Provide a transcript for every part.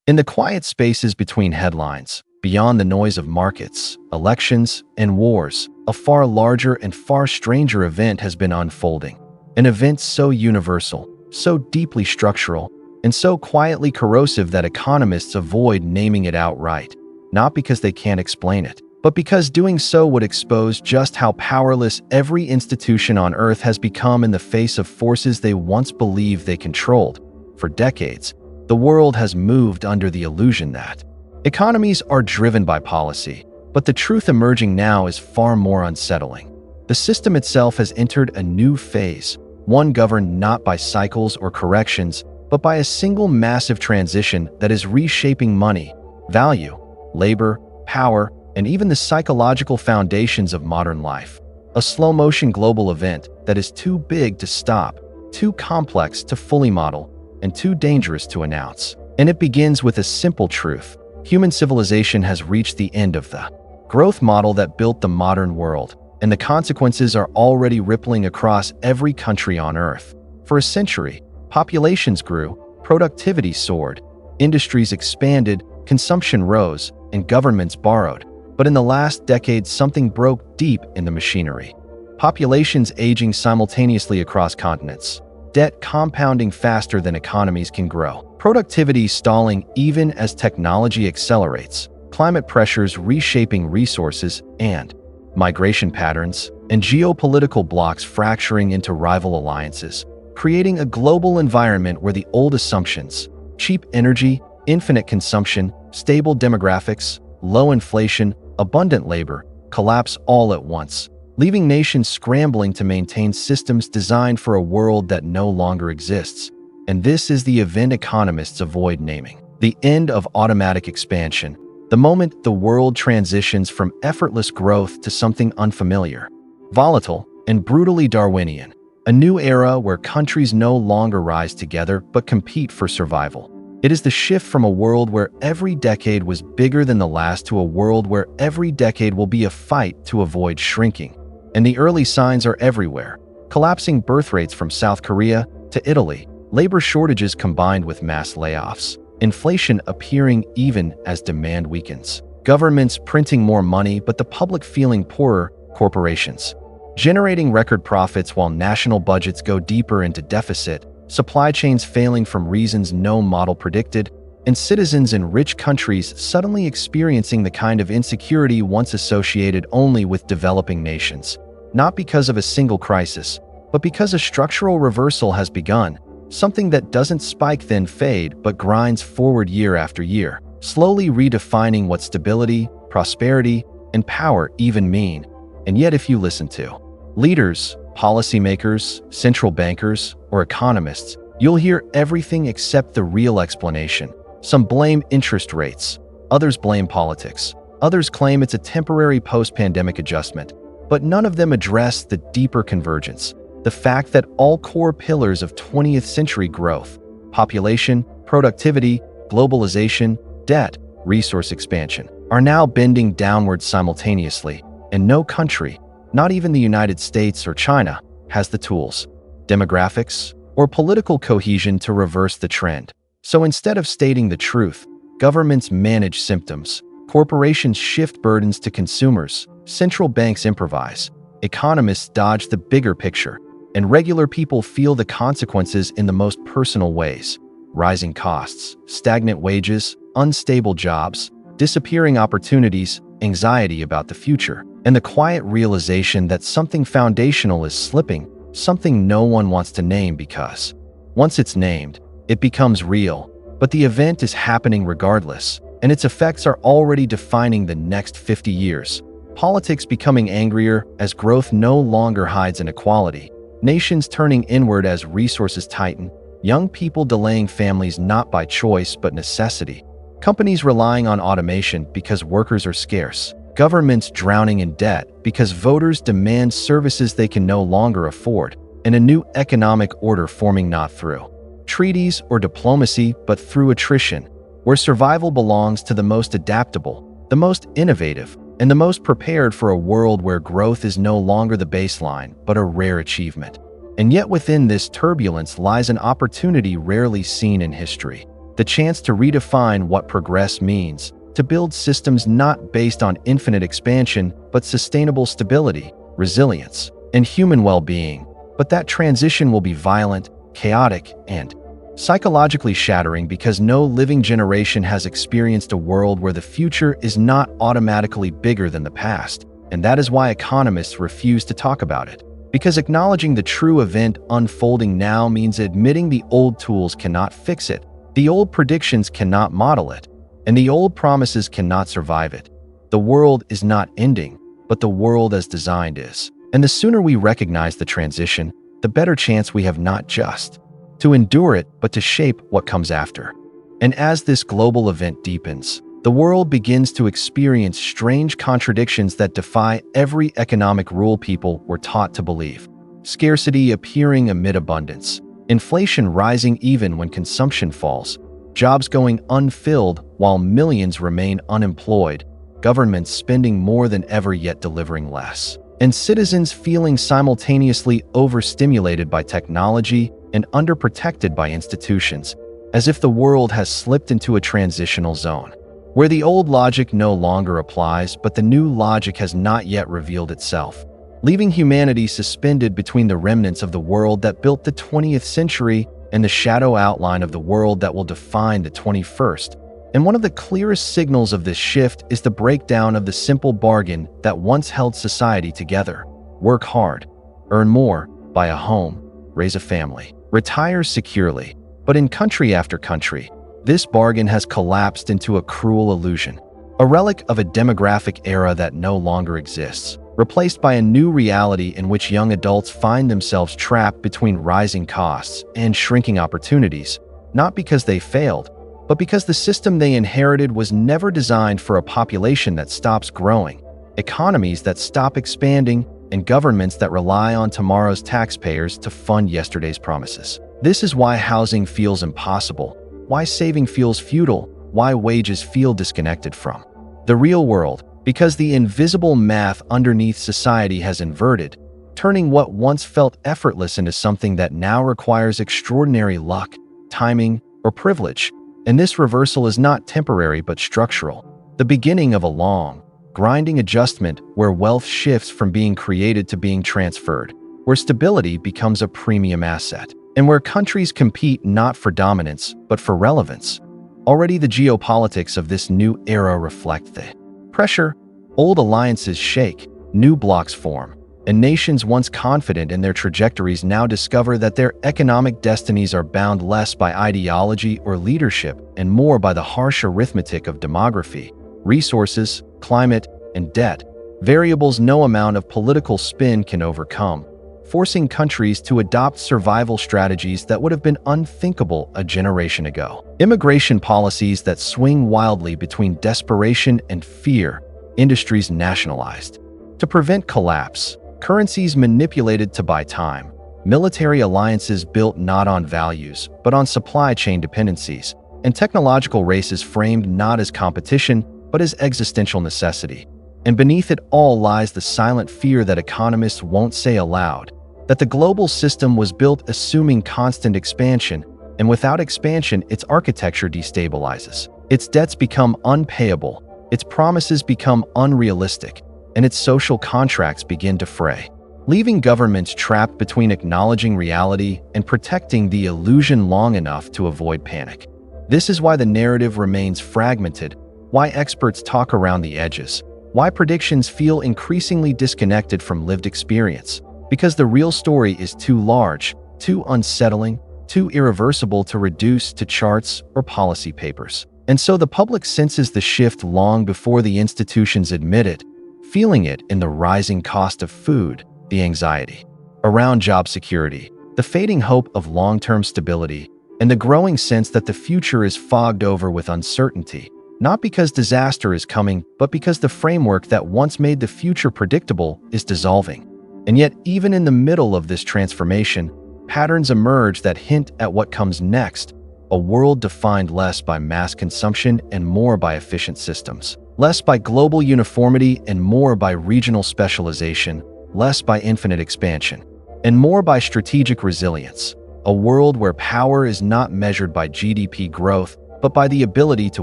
In the quiet spaces between headlines, beyond the noise of markets, elections, and wars, a far larger and far stranger event has been unfolding. An event so universal, so deeply structural, and so quietly corrosive that economists avoid naming it outright, not because they can't explain it, but because doing so would expose just how powerless every institution on Earth has become in the face of forces they once believed they controlled. For decades, the world has moved under the illusion that economies are driven by policy, but the truth emerging now is far more unsettling. The system itself has entered a new phase, one governed not by cycles or corrections, but by a single massive transition that is reshaping money, value, labor, power, and even the psychological foundations of modern life. A slow-motion global event that is too big to stop, too complex to fully model, and too dangerous to announce. And it begins with a simple truth. Human civilization has reached the end of the growth model that built the modern world, and the consequences are already rippling across every country on Earth. For a century, populations grew, productivity soared, industries expanded, consumption rose, and governments borrowed. But in the last decade, something broke deep in the machinery. Populations aging simultaneously across continents, debt compounding faster than economies can grow, productivity stalling even as technology accelerates, climate pressures reshaping resources and migration patterns, and geopolitical blocs fracturing into rival alliances, creating a global environment where the old assumptions, cheap energy, infinite consumption, stable demographics, low inflation, abundant labor, collapse all at once, leaving nations scrambling to maintain systems designed for a world that no longer exists. And this is the event economists avoid naming: the end of automatic expansion, the moment the world transitions from effortless growth to something unfamiliar, volatile, and brutally Darwinian, a new era where countries no longer rise together but compete for survival. It is the shift from a world where every decade was bigger than the last to a world where every decade will be a fight to avoid shrinking. And the early signs are everywhere: collapsing birth rates from South Korea to Italy, labor shortages combined with mass layoffs, inflation appearing even as demand weakens, governments printing more money but the public feeling poorer, corporations generating record profits while national budgets go deeper into deficit, supply chains failing from reasons no model predicted, and citizens in rich countries suddenly experiencing the kind of insecurity once associated only with developing nations, not because of a single crisis, but because a structural reversal has begun, something that doesn't spike then fade but grinds forward year after year, slowly redefining what stability, prosperity, and power even mean. And yet if you listen to leaders, policymakers, central bankers, or economists, you'll hear everything except the real explanation. Some blame interest rates, others blame politics, others claim it's a temporary post-pandemic adjustment, but none of them address the deeper convergence, the fact that all core pillars of 20th century growth, population, productivity, globalization, debt, resource expansion, are now bending downward simultaneously, and no country, not even the United States or China, has the tools, demographics, or political cohesion to reverse the trend. So instead of stating the truth, governments manage symptoms, corporations shift burdens to consumers, central banks improvise, economists dodge the bigger picture, and regular people feel the consequences in the most personal ways: rising costs, stagnant wages, unstable jobs, disappearing opportunities, anxiety about the future, and the quiet realization that something foundational is slipping, something no one wants to name because, once it's named, it becomes real. But the event is happening regardless, and its effects are already defining the next 50 years. Politics becoming angrier as growth no longer hides inequality, nations turning inward as resources tighten, young people delaying families not by choice but necessity, companies relying on automation because workers are scarce, governments drowning in debt because voters demand services they can no longer afford, and a new economic order forming not through treaties or diplomacy but through attrition, where survival belongs to the most adaptable, the most innovative, and the most prepared for a world where growth is no longer the baseline but a rare achievement. And yet within this turbulence lies an opportunity rarely seen in history. the chance to redefine what progress means, to build systems not based on infinite expansion, but sustainable stability, resilience, and human well-being. But that transition will be violent, chaotic, and psychologically shattering because no living generation has experienced a world where the future is not automatically bigger than the past. And that is why economists refuse to talk about it. Because acknowledging the true event unfolding now means admitting the old tools cannot fix it, the old predictions cannot model it, and the old promises cannot survive it. The world is not ending, but the world as designed is. And the sooner we recognize the transition, the better chance we have not just to endure it, but to shape what comes after. And as this global event deepens, the world begins to experience strange contradictions that defy every economic rule people were taught to believe. Scarcity appearing amid abundance, inflation rising even when consumption falls, jobs going unfilled while millions remain unemployed, governments spending more than ever yet delivering less, and citizens feeling simultaneously overstimulated by technology and underprotected by institutions, as if the world has slipped into a transitional zone, where the old logic no longer applies, but the new logic has not yet revealed itself, leaving humanity suspended between the remnants of the world that built the 20th century and the shadow outline of the world that will define the 21st. And one of the clearest signals of this shift is the breakdown of the simple bargain that once held society together. Work hard, earn more, buy a home, raise a family, retire securely. But in country after country, this bargain has collapsed into a cruel illusion, a relic of a demographic era that no longer exists, replaced by a new reality in which young adults find themselves trapped between rising costs and shrinking opportunities, not because they failed, but because the system they inherited was never designed for a population that stops growing, economies that stop expanding, and governments that rely on tomorrow's taxpayers to fund yesterday's promises. This is why housing feels impossible, why saving feels futile, why wages feel disconnected from the real world, because the invisible math underneath society has inverted, turning what once felt effortless into something that now requires extraordinary luck, timing, or privilege. And this reversal is not temporary but structural, the beginning of a long, grinding adjustment where wealth shifts from being created to being transferred, where stability becomes a premium asset, and where countries compete not for dominance but for relevance. Already the geopolitics of this new era reflect the pressure. Old alliances shake, new blocks form, and nations once confident in their trajectories now discover that their economic destinies are bound less by ideology or leadership and more by the harsh arithmetic of demography, resources, climate, and debt, variables no amount of political spin can overcome, forcing countries to adopt survival strategies that would have been unthinkable a generation ago. Immigration policies that swing wildly between desperation and fear, industries nationalized to prevent collapse, currencies manipulated to buy time, military alliances built not on values, but on supply chain dependencies, and technological races framed not as competition, but as existential necessity. And beneath it all lies the silent fear that economists won't say aloud, that the global system was built assuming constant expansion, and without expansion, its architecture destabilizes. Its debts become unpayable, its promises become unrealistic, and its social contracts begin to fray, leaving governments trapped between acknowledging reality and protecting the illusion long enough to avoid panic. This is why the narrative remains fragmented, why experts talk around the edges, why predictions feel increasingly disconnected from lived experience, because the real story is too large, too unsettling, too irreversible to reduce to charts or policy papers. And so the public senses the shift long before the institutions admit it, feeling it in the rising cost of food, the anxiety around job security, the fading hope of long-term stability, and the growing sense that the future is fogged over with uncertainty, not because disaster is coming, but because the framework that once made the future predictable is dissolving. And yet, even in the middle of this transformation, patterns emerge that hint at what comes next, a world defined less by mass consumption and more by efficient systems. Less by global uniformity and more by regional specialization, less by infinite expansion, and more by strategic resilience. A world where power is not measured by GDP growth, but by the ability to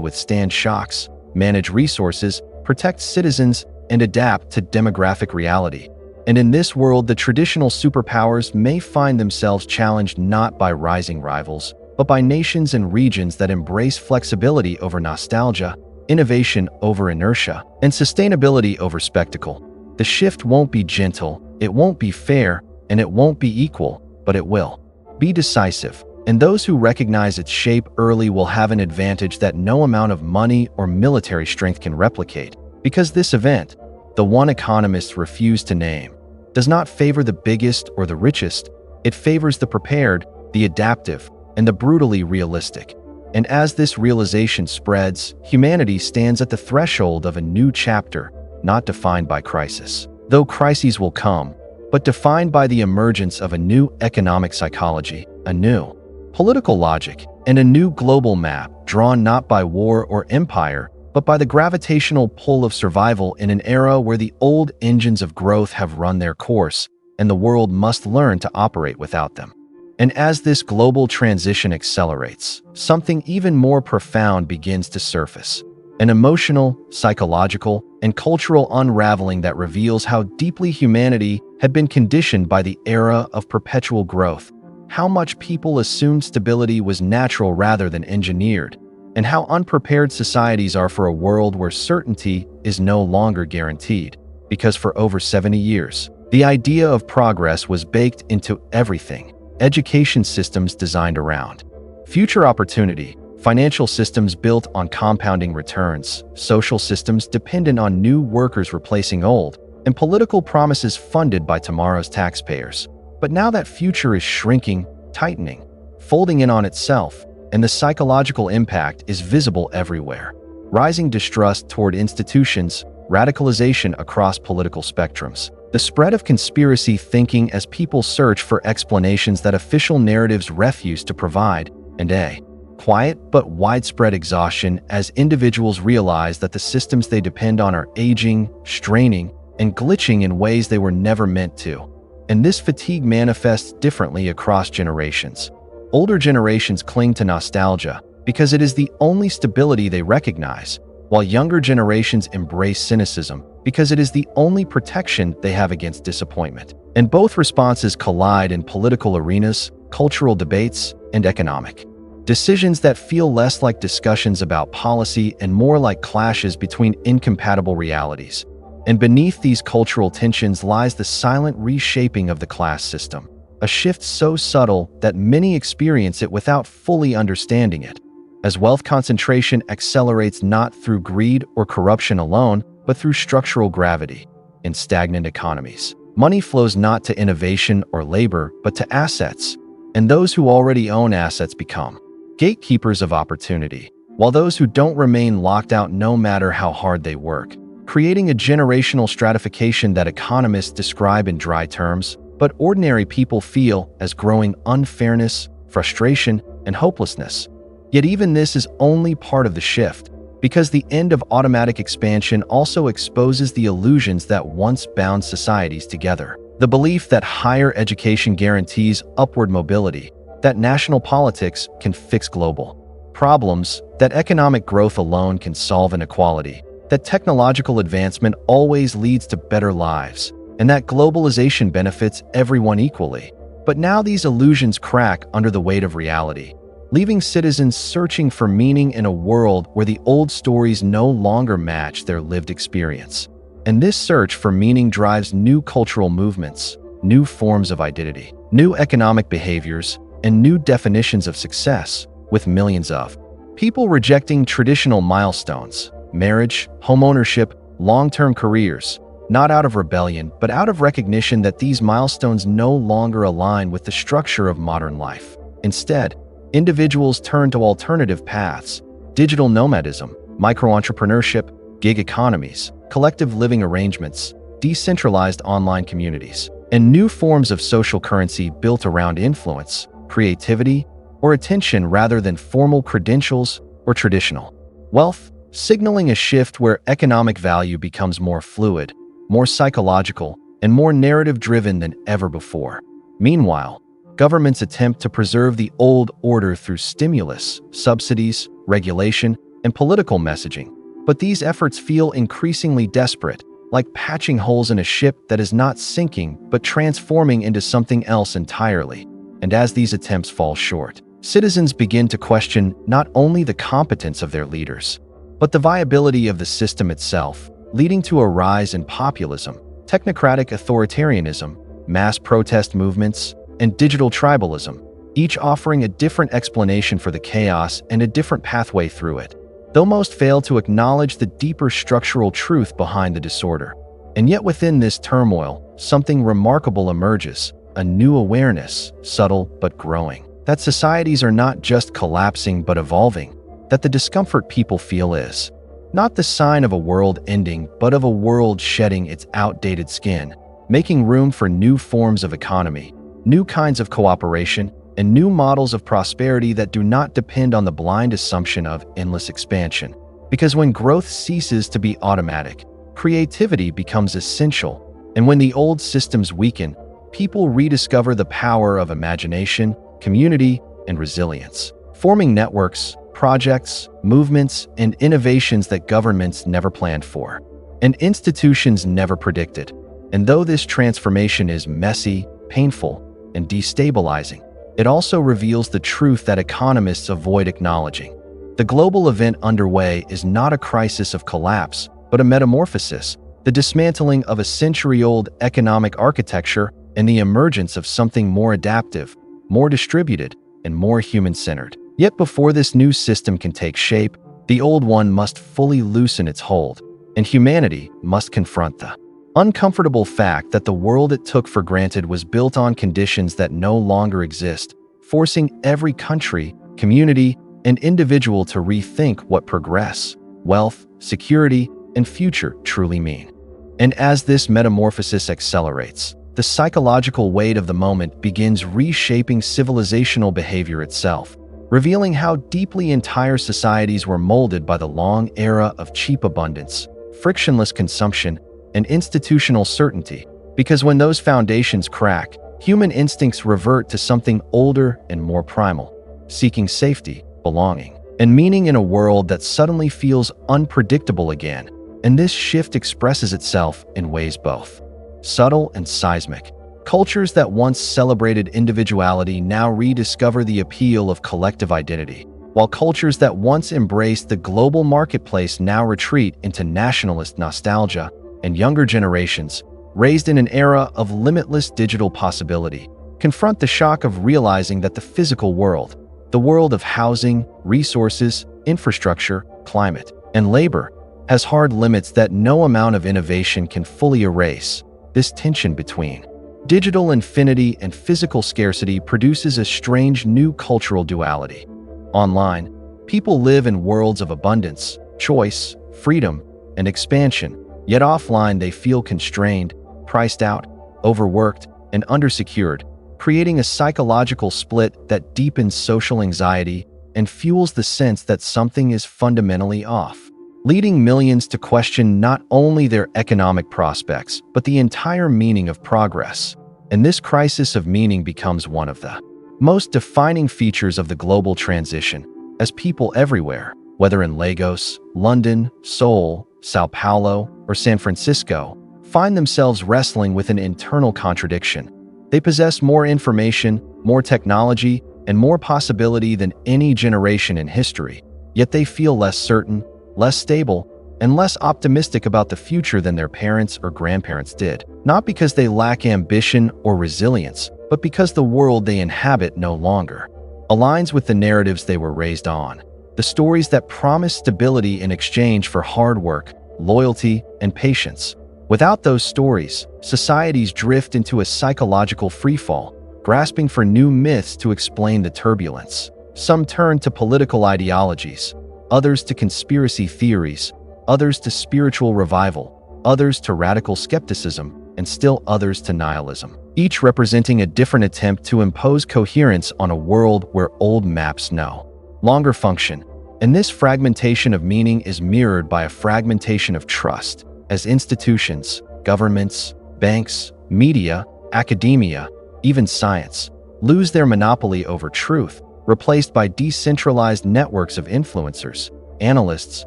withstand shocks, manage resources, protect citizens, and adapt to demographic reality. And in this world, the traditional superpowers may find themselves challenged not by rising rivals, but by nations and regions that embrace flexibility over nostalgia, innovation over inertia, and sustainability over spectacle. The shift won't be gentle, it won't be fair, and it won't be equal, but it will be decisive. And those who recognize its shape early will have an advantage that no amount of money or military strength can replicate. Because this event, the one economists refuse to name, does not favor the biggest or the richest. It favors the prepared, the adaptive, and the brutally realistic. And as this realization spreads, humanity stands at the threshold of a new chapter, not defined by crisis, though crises will come, but defined by the emergence of a new economic psychology, a new political logic, and a new global map drawn not by war or empire, but by the gravitational pull of survival in an era where the old engines of growth have run their course, and the world must learn to operate without them. And as this global transition accelerates, something even more profound begins to surface. An emotional, psychological, and cultural unraveling that reveals how deeply humanity had been conditioned by the era of perpetual growth, how much people assumed stability was natural rather than engineered, and how unprepared societies are for a world where certainty is no longer guaranteed. Because for over 70 years, the idea of progress was baked into everything. Education systems designed around future opportunity, financial systems built on compounding returns, social systems dependent on new workers replacing old, and political promises funded by tomorrow's taxpayers. But now that future is shrinking, tightening, folding in on itself, and the psychological impact is visible everywhere. Rising distrust toward institutions, radicalization across political spectrums, the spread of conspiracy thinking as people search for explanations that official narratives refuse to provide, and a quiet but widespread exhaustion as individuals realize that the systems they depend on are aging, straining, and glitching in ways they were never meant to. And this fatigue manifests differently across generations. Older generations cling to nostalgia because it is the only stability they recognize, while younger generations embrace cynicism because it is the only protection they have against disappointment. And both responses collide in political arenas, cultural debates, and economic decisions that feel less like discussions about policy and more like clashes between incompatible realities. And beneath these cultural tensions lies the silent reshaping of the class system, a shift so subtle that many experience it without fully understanding it. As wealth concentration accelerates not through greed or corruption alone, but through structural gravity. In stagnant economies, money flows not to innovation or labor, but to assets, and those who already own assets become gatekeepers of opportunity, while those who don't remain locked out no matter how hard they work, creating a generational stratification that economists describe in dry terms, but ordinary people feel as growing unfairness, frustration, and hopelessness. Yet even this is only part of the shift, because the end of automatic expansion also exposes the illusions that once bound societies together. The belief that higher education guarantees upward mobility, that national politics can fix global problems, that economic growth alone can solve inequality, that technological advancement always leads to better lives, and that globalization benefits everyone equally. But now these illusions crack under the weight of reality, leaving citizens searching for meaning in a world where the old stories no longer match their lived experience. And this search for meaning drives new cultural movements, new forms of identity, new economic behaviors, and new definitions of success, with millions of people rejecting traditional milestones, marriage, homeownership, long-term careers, not out of rebellion, but out of recognition that these milestones no longer align with the structure of modern life. Instead, individuals turn to alternative paths: digital nomadism, micro-entrepreneurship, gig economies, collective living arrangements, decentralized online communities, and new forms of social currency built around influence, creativity, or attention rather than formal credentials or traditional wealth, signaling a shift where economic value becomes more fluid, more psychological, and more narrative-driven than ever before. Meanwhile, governments attempt to preserve the old order through stimulus, subsidies, regulation, and political messaging. But these efforts feel increasingly desperate, like patching holes in a ship that is not sinking but transforming into something else entirely. And as these attempts fall short, citizens begin to question not only the competence of their leaders, but the viability of the system itself, leading to a rise in populism, technocratic authoritarianism, mass protest movements, and digital tribalism, each offering a different explanation for the chaos and a different pathway through it, though most fail to acknowledge the deeper structural truth behind the disorder. And yet within this turmoil, something remarkable emerges, a new awareness, subtle but growing, that societies are not just collapsing but evolving, that the discomfort people feel is not the sign of a world ending, but of a world shedding its outdated skin, making room for new forms of economy, new kinds of cooperation, and new models of prosperity that do not depend on the blind assumption of endless expansion. Because when growth ceases to be automatic, creativity becomes essential, and when the old systems weaken, people rediscover the power of imagination, community, and resilience, forming networks, projects, movements, and innovations that governments never planned for, and institutions never predicted. And though this transformation is messy, painful, and destabilizing, it also reveals the truth that economists avoid acknowledging. The global event underway is not a crisis of collapse, but a metamorphosis, the dismantling of a century-old economic architecture and the emergence of something more adaptive, more distributed, and more human-centered. Yet before this new system can take shape, the old one must fully loosen its hold, and humanity must confront the uncomfortable fact that the world it took for granted was built on conditions that no longer exist, forcing every country, community, and individual to rethink what progress, wealth, security, and future truly mean. And as this metamorphosis accelerates, the psychological weight of the moment begins reshaping civilizational behavior itself, revealing how deeply entire societies were molded by the long era of cheap abundance, frictionless consumption, and institutional certainty. Because when those foundations crack, human instincts revert to something older and more primal, seeking safety, belonging, and meaning in a world that suddenly feels unpredictable again. And this shift expresses itself in ways both subtle and seismic. Cultures that once celebrated individuality now rediscover the appeal of collective identity, while cultures that once embraced the global marketplace now retreat into nationalist nostalgia, and younger generations, raised in an era of limitless digital possibility, confront the shock of realizing that the physical world, the world of housing, resources, infrastructure, climate, and labor, has hard limits that no amount of innovation can fully erase. This tension between digital infinity and physical scarcity produces a strange new cultural duality. Online, people live in worlds of abundance, choice, freedom, and expansion, yet offline they feel constrained, priced out, overworked, and undersecured, creating a psychological split that deepens social anxiety and fuels the sense that something is fundamentally off, leading millions to question not only their economic prospects, but the entire meaning of progress. And this crisis of meaning becomes one of the most defining features of the global transition, as people everywhere, whether in Lagos, London, Seoul, Sao Paulo, or San Francisco, find themselves wrestling with an internal contradiction. They possess more information, more technology, and more possibility than any generation in history, yet they feel less certain, less stable, and less optimistic about the future than their parents or grandparents did, not because they lack ambition or resilience, but because the world they inhabit no longer aligns with the narratives they were raised on, the stories that promise stability in exchange for hard work, loyalty, and patience. Without those stories, societies drift into a psychological freefall, grasping for new myths to explain the turbulence. Some turn to political ideologies, others to conspiracy theories, others to spiritual revival, others to radical skepticism, and still others to nihilism, each representing a different attempt to impose coherence on a world where old maps no longer function. And this fragmentation of meaning is mirrored by a fragmentation of trust, as institutions, governments, banks, media, academia, even science, lose their monopoly over truth, replaced by decentralized networks of influencers, analysts,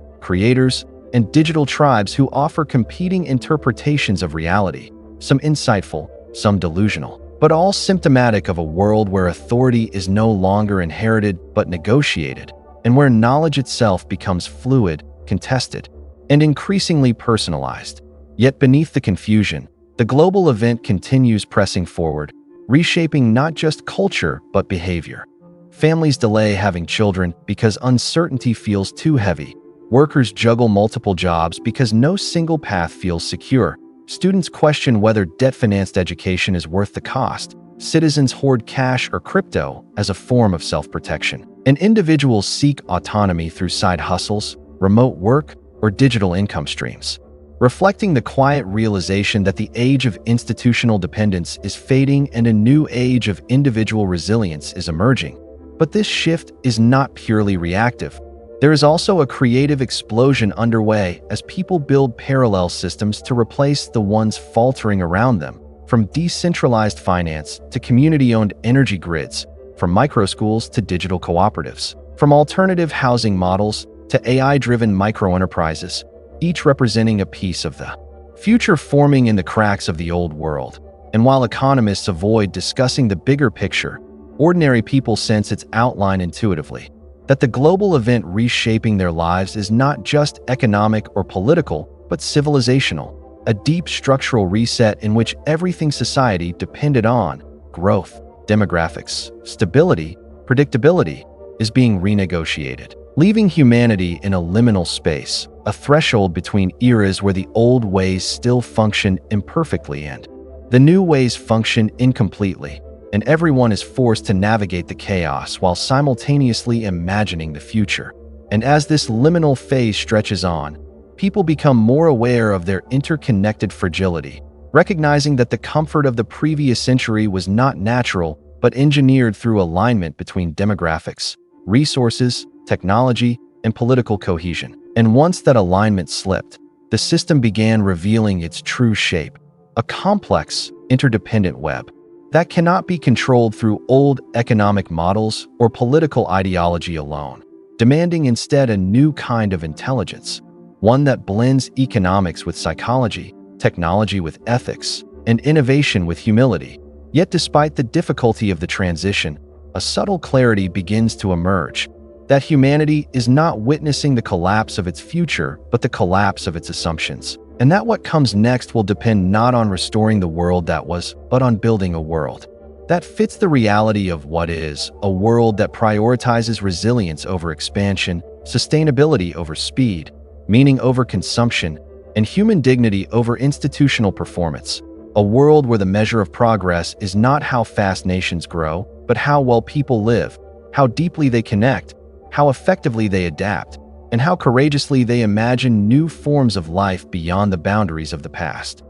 creators, and digital tribes who offer competing interpretations of reality, some insightful, some delusional, but all symptomatic of a world where authority is no longer inherited but negotiated, and where knowledge itself becomes fluid, contested, and increasingly personalized. Yet beneath the confusion, the global event continues pressing forward, reshaping not just culture but behavior. Families delay having children because uncertainty feels too heavy. Workers juggle multiple jobs because no single path feels secure. Students question whether debt-financed education is worth the cost. Citizens hoard cash or crypto as a form of self-protection. And individuals seek autonomy through side hustles, remote work, or digital income streams, reflecting the quiet realization that the age of institutional dependence is fading and a new age of individual resilience is emerging. But this shift is not purely reactive. There is also a creative explosion underway as people build parallel systems to replace the ones faltering around them, from decentralized finance to community-owned energy grids, from microschools to digital cooperatives, from alternative housing models to AI-driven microenterprises, each representing a piece of the future forming in the cracks of the old world. And while economists avoid discussing the bigger picture, ordinary people sense its outline intuitively, that the global event reshaping their lives is not just economic or political, but civilizational, a deep structural reset in which everything society depended on, growth, demographics, stability, predictability, is being renegotiated, leaving humanity in a liminal space, a threshold between eras where the old ways still function imperfectly and the new ways function incompletely, and everyone is forced to navigate the chaos while simultaneously imagining the future. And as this liminal phase stretches on, people become more aware of their interconnected fragility, recognizing that the comfort of the previous century was not natural but engineered through alignment between demographics, resources, technology, and political cohesion. And once that alignment slipped, the system began revealing its true shape, a complex, interdependent web that cannot be controlled through old economic models or political ideology alone, demanding instead a new kind of intelligence, one that blends economics with psychology, technology with ethics, and innovation with humility. Yet despite the difficulty of the transition, a subtle clarity begins to emerge, that humanity is not witnessing the collapse of its future, but the collapse of its assumptions, and that what comes next will depend not on restoring the world that was, but on building a world that fits the reality of what is, a world that prioritizes resilience over expansion, sustainability over speed, meaning over consumption, and human dignity over institutional performance. A world where the measure of progress is not how fast nations grow, but how well people live, how deeply they connect, how effectively they adapt, and how courageously they imagine new forms of life beyond the boundaries of the past.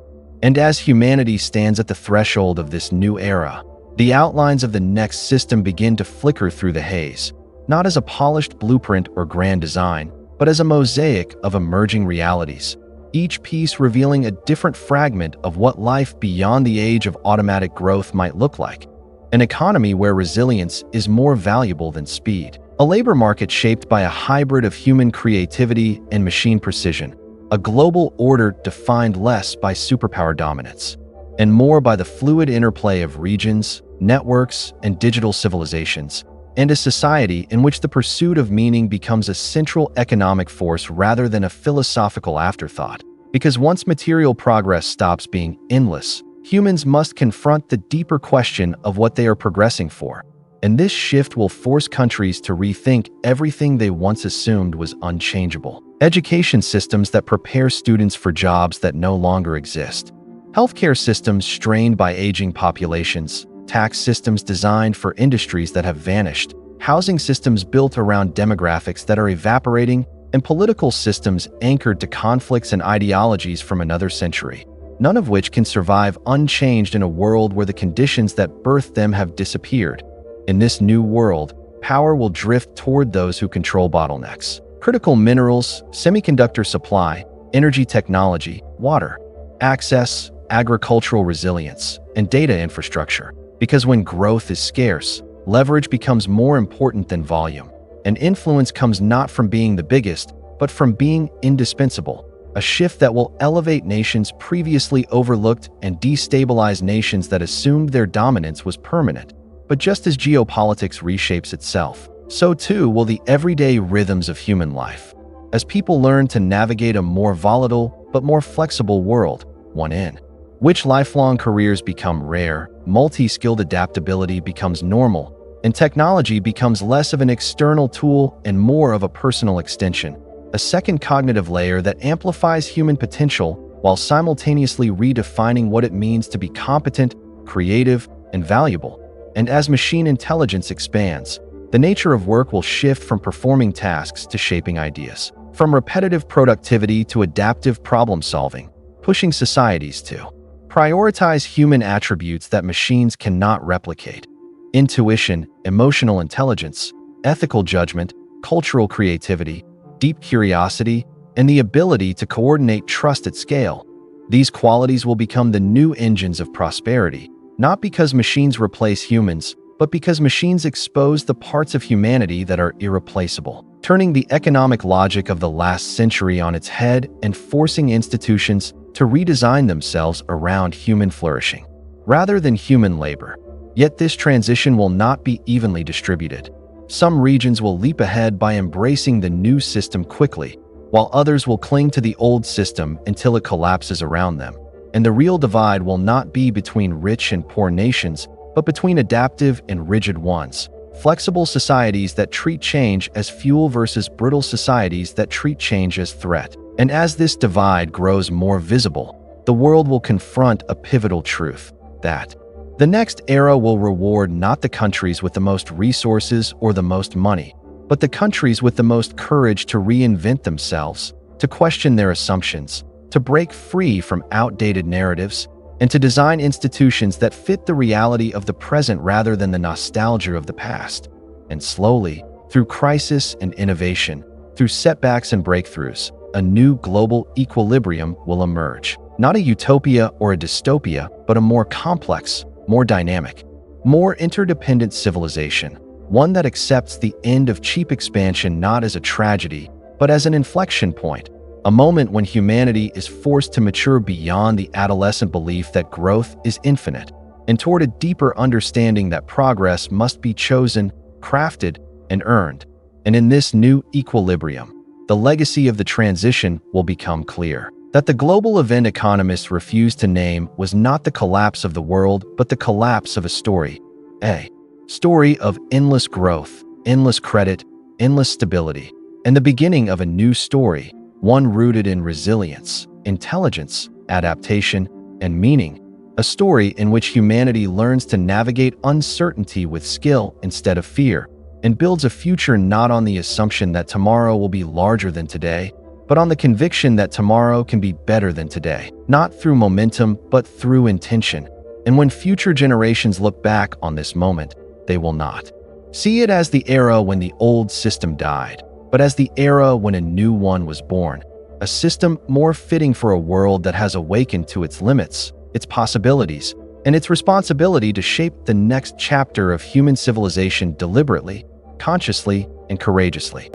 And as humanity stands at the threshold of this new era, the outlines of the next system begin to flicker through the haze, not as a polished blueprint or grand design, but as a mosaic of emerging realities, each piece revealing a different fragment of what life beyond the age of automatic growth might look like. An economy where resilience is more valuable than speed. A labor market shaped by a hybrid of human creativity and machine precision. A global order defined less by superpower dominance, and more by the fluid interplay of regions, networks, and digital civilizations. And a society in which the pursuit of meaning becomes a central economic force rather than a philosophical afterthought. Because once material progress stops being endless, humans must confront the deeper question of what they are progressing for. And this shift will force countries to rethink everything they once assumed was unchangeable. Education systems that prepare students for jobs that no longer exist. Healthcare systems strained by aging populations. Tax systems designed for industries that have vanished. Housing systems built around demographics that are evaporating. And political systems anchored to conflicts and ideologies from another century. None of which can survive unchanged in a world where the conditions that birthed them have disappeared. In this new world, power will drift toward those who control bottlenecks. Critical minerals, semiconductor supply, energy technology, water, access, agricultural resilience, and data infrastructure. Because when growth is scarce, leverage becomes more important than volume, and influence comes not from being the biggest, but from being indispensable, a shift that will elevate nations previously overlooked and destabilize nations that assumed their dominance was permanent. But just as geopolitics reshapes itself, so too will the everyday rhythms of human life. As people learn to navigate a more volatile but more flexible world, one in which lifelong careers become rare, multi-skilled adaptability becomes normal, and technology becomes less of an external tool and more of a personal extension, a second cognitive layer that amplifies human potential while simultaneously redefining what it means to be competent, creative, and valuable. And as machine intelligence expands, the nature of work will shift from performing tasks to shaping ideas, from repetitive productivity to adaptive problem-solving, pushing societies to prioritize human attributes that machines cannot replicate: intuition, emotional intelligence, ethical judgment, cultural creativity, deep curiosity, and the ability to coordinate trust at scale. These qualities will become the new engines of prosperity, not because machines replace humans, but because machines expose the parts of humanity that are irreplaceable, turning the economic logic of the last century on its head and forcing institutions to redesign themselves around human flourishing, rather than human labor. Yet this transition will not be evenly distributed. Some regions will leap ahead by embracing the new system quickly, while others will cling to the old system until it collapses around them. And the real divide will not be between rich and poor nations, but between adaptive and rigid ones. Flexible societies that treat change as fuel versus brittle societies that treat change as threat. And as this divide grows more visible, the world will confront a pivotal truth: that the next era will reward not the countries with the most resources or the most money, but the countries with the most courage to reinvent themselves, to question their assumptions, to break free from outdated narratives, and to design institutions that fit the reality of the present rather than the nostalgia of the past. And slowly, through crisis and innovation, through setbacks and breakthroughs, a new global equilibrium will emerge. Not a utopia or a dystopia, but a more complex, more dynamic, more interdependent civilization, one that accepts the end of cheap expansion not as a tragedy, but as an inflection point, a moment when humanity is forced to mature beyond the adolescent belief that growth is infinite, and toward a deeper understanding that progress must be chosen, crafted, and earned. And in this new equilibrium, the legacy of the transition will become clear. That the global event economists refused to name was not the collapse of the world, but the collapse of a story. A story of endless growth, endless credit, endless stability, and the beginning of a new story, one rooted in resilience, intelligence, adaptation, and meaning. A story in which humanity learns to navigate uncertainty with skill instead of fear, and builds a future not on the assumption that tomorrow will be larger than today, but on the conviction that tomorrow can be better than today, not through momentum, but through intention. And when future generations look back on this moment, they will not see it as the era when the old system died, but as the era when a new one was born, a system more fitting for a world that has awakened to its limits, its possibilities, and its responsibility to shape the next chapter of human civilization deliberately, consciously, and courageously.